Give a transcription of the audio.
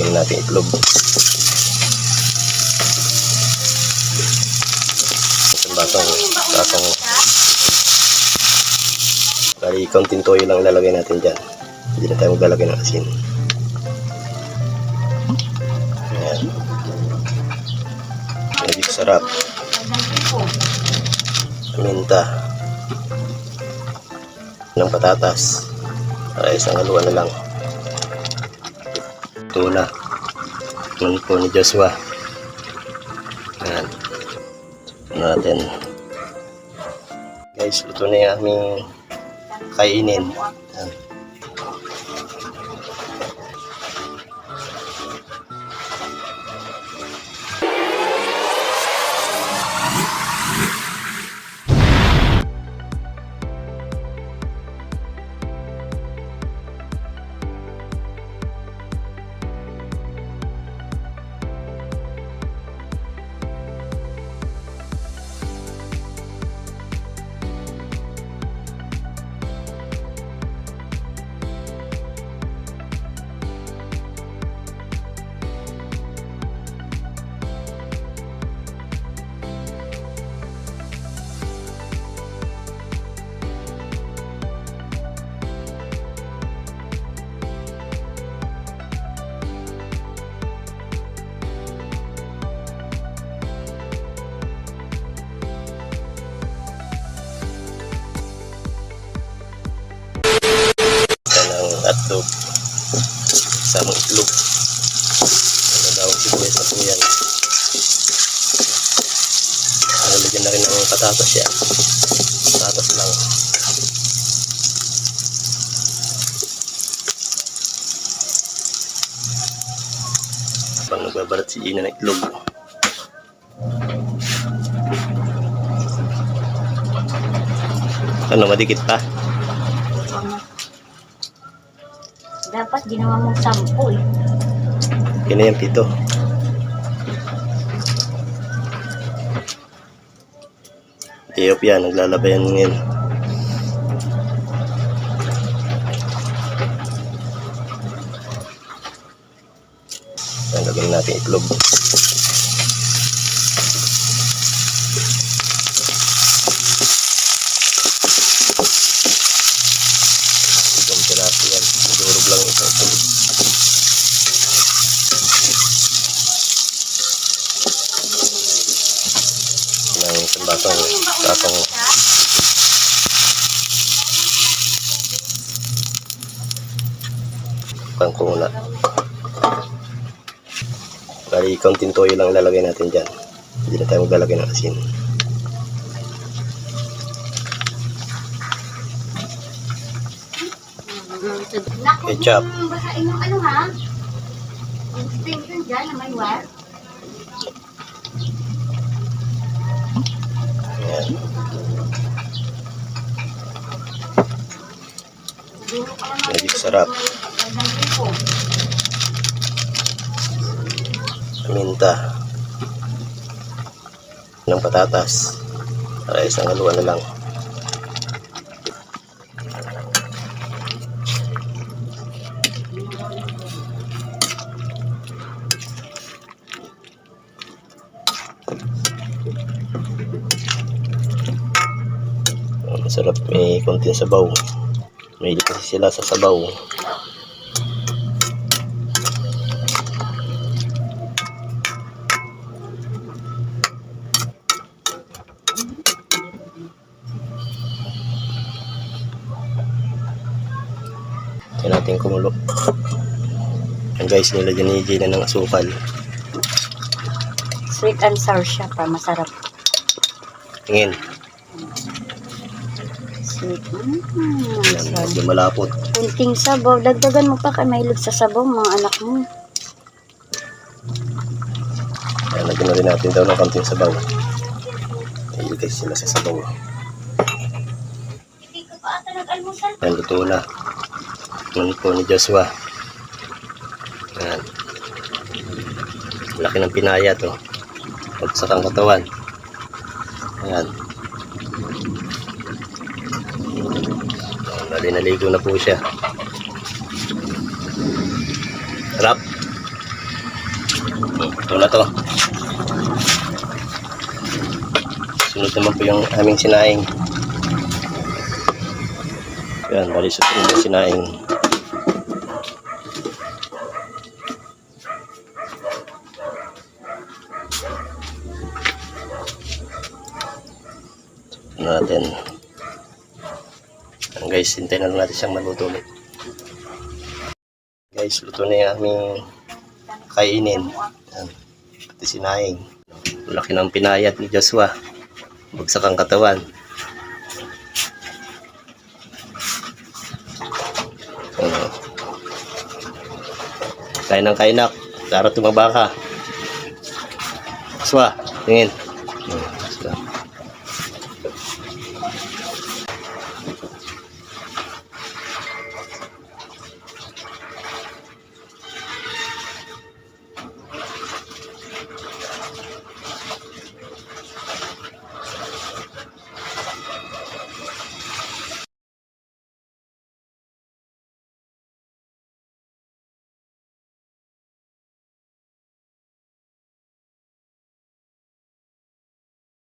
Lagyan natin itlog. Isang batong. Bali, konting toyo lang ilalagay natin dyan. Hindi na tayo maglalagay ng asin. Ayan. Magic sarap. Paminta. Ng patatas. Para isang haluan na lang. Ito na. Ito po ni Joshua. Ayan. Ito natin. Guys, luto na yung aming kainin. Ayan. Hotdog, samang itlog, dalawang sibuyas na po yan. Nalagyan na rin ng patatas yan, patatas lang. Habang nagbabalat si Ina ng itlog, ano, madikit pa? Dapat ginawa mong 10 eh. Yan na yung 7. Iyop yan, naglalabayan ngayon. Lagyan natin itlog. Lang ito. Ng isang batong pangkuna. Bali, konting toyo lang ilalagay natin dyan. Hindi na tayo maglalagay ng asin. Ketchup. Basain yung ano ha? Yung stain yun dyan na may war. Ayan. Magic sarap. Paminta. Ng patatas. Para isang haluan na lang. Masarap, may konting sabaw. Mahilig kasi sila sa sabaw. Kaya natin kumulo. Yan guys, nilagyan ni Gina ng asukal. Sweet and sour siya pa, masarap. Tingin. Sweet. Yan, medyo malapot. Kunting sabaw. Dagdagan mo pa kay mahilig sa sabaw, mga anak mo. Yan, lagyan na rin natin daw ng konting sabaw. Mahilig kasi sila sa sabaw. Yan, luto na. Yan po ni Joshua. Yan. Laki ng pinaya to. Pagsak ang katawan. Ayan. Bali, naligo na po siya. Sarap. Ito na to. Sunod naman po yung aming sinaing. Yan, bali susunod yung sinaing. Natin. Yan guys, hintayin na lang natin siyang maluto ulit. Guys, luto na yung aming kainin. Yan. Pati sinaing. Laki ng pinayat ni Joshua. Bagsak ang katawan. Kain ng kainak. Para tumaba ka. Joshua, tingin.